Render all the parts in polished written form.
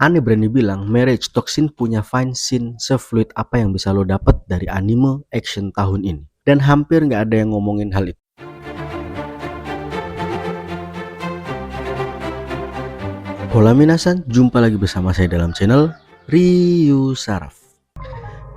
Aneh berani bilang Marriage Toxin punya fine scene se-fluid apa yang bisa lo dapet dari anime action tahun ini. Dan hampir nggak ada yang ngomongin hal itu. Hola minasan, jumpa lagi bersama saya dalam channel Ryu Saraf.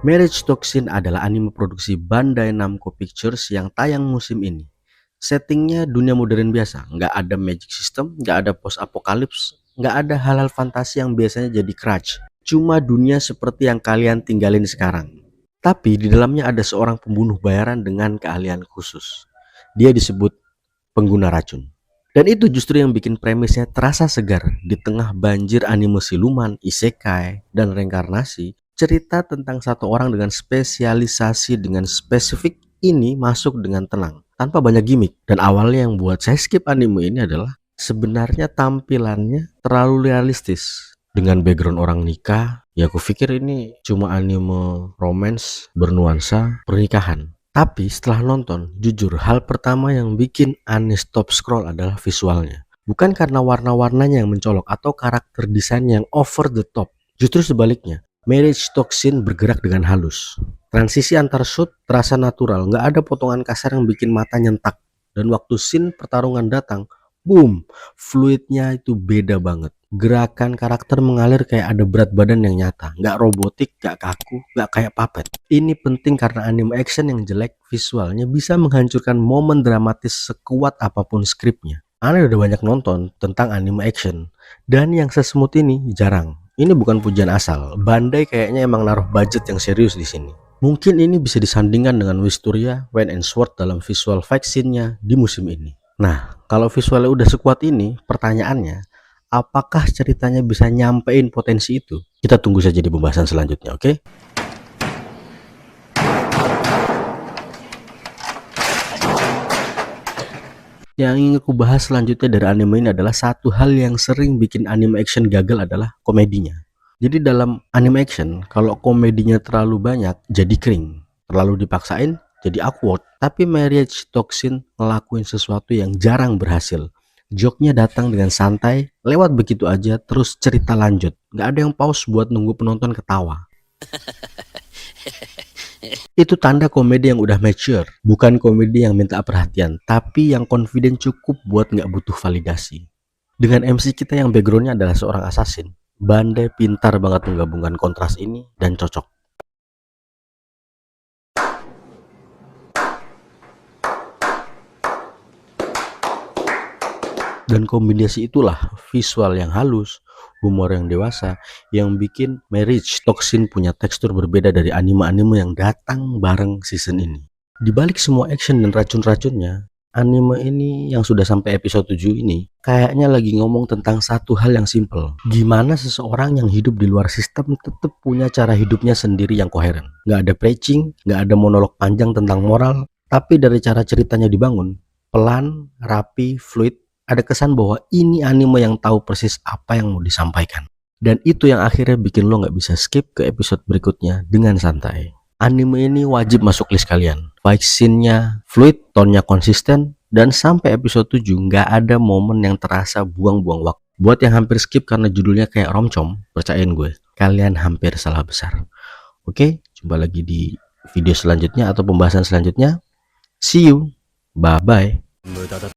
Marriage Toxin adalah anime produksi Bandai Namco Pictures yang tayang musim ini. Settingnya dunia modern biasa, nggak ada magic system, nggak ada post apokalips, nggak ada hal-hal fantasi yang biasanya jadi crutch. Cuma dunia seperti yang kalian tinggalin sekarang. Tapi di dalamnya ada seorang pembunuh bayaran dengan keahlian khusus. Dia disebut pengguna racun. Dan itu justru yang bikin premisnya terasa segar di tengah banjir anime siluman, isekai, dan reinkarnasi. Cerita tentang satu orang dengan spesialisasi dengan spesifik ini masuk dengan tenang, tanpa banyak gimmick. Dan awalnya yang buat saya skip anime ini adalah sebenarnya tampilannya terlalu realistis. Dengan background orang nikah, ya aku pikir ini cuma anime romance bernuansa pernikahan. Tapi setelah nonton, jujur hal pertama yang bikin aneh stop scroll adalah visualnya. Bukan karena warna-warnanya yang mencolok atau karakter desain yang over the top. Justru sebaliknya, Marriage Toxin bergerak dengan halus. Transisi antar shoot terasa natural, nggak ada potongan kasar yang bikin mata nyentak. Dan waktu scene pertarungan datang, boom, fluidnya itu beda banget. Gerakan karakter mengalir kayak ada berat badan yang nyata, nggak robotik, nggak kaku, nggak kayak puppet. Ini penting karena anime action yang jelek visualnya bisa menghancurkan momen dramatis sekuat apapun skripnya. Anda udah banyak nonton tentang anime action, dan yang sesmooth ini jarang. Ini bukan pujian asal, Bandai kayaknya emang naruh budget yang serius di sini. Mungkin ini bisa disandingkan dengan Wisteria, Wine and Sword dalam visual fight scene-nya di musim ini. Nah, kalau visualnya udah sekuat ini, pertanyaannya, apakah ceritanya bisa nyampein potensi itu? Kita tunggu saja di pembahasan selanjutnya, oke? Yang ingin aku bahas selanjutnya dari anime ini adalah satu hal yang sering bikin anime action gagal adalah komedinya. Jadi dalam anime action, kalau komedinya terlalu banyak, jadi kering. Terlalu dipaksain, jadi awkward. Tapi Marriage Toxin ngelakuin sesuatu yang jarang berhasil. Joke-nya datang dengan santai, lewat begitu aja, terus cerita lanjut. Nggak ada yang pause buat nunggu penonton ketawa. Itu tanda komedi yang udah mature, bukan komedi yang minta perhatian, tapi yang confident cukup buat nggak butuh validasi. Dengan MC kita yang backgroundnya adalah seorang assassin, Bandai pintar banget menggabungkan kontras ini dan cocok. Dan kombinasi itulah visual yang halus, humor yang dewasa, yang bikin Marriage Toxin punya tekstur berbeda dari anime-anime yang datang bareng season ini. Di balik semua action dan racun-racunnya, anime ini yang sudah sampai episode 7 ini kayaknya lagi ngomong tentang satu hal yang simple. Gimana seseorang yang hidup di luar sistem tetap punya cara hidupnya sendiri yang koheren. Nggak ada preaching, nggak ada monolog panjang tentang moral, tapi dari cara ceritanya dibangun, pelan, rapi, fluid, ada kesan bahwa ini anime yang tahu persis apa yang mau disampaikan. Dan itu yang akhirnya bikin lo nggak bisa skip ke episode berikutnya dengan santai. Anime ini wajib masuk list kalian. Fight scene-nya fluid, tone-nya konsisten, dan sampai episode 7 nggak ada momen yang terasa buang-buang waktu. Buat yang hampir skip karena judulnya kayak romcom, percayain gue, kalian hampir salah besar. Oke, jumpa lagi di video selanjutnya atau pembahasan selanjutnya. See you, bye-bye.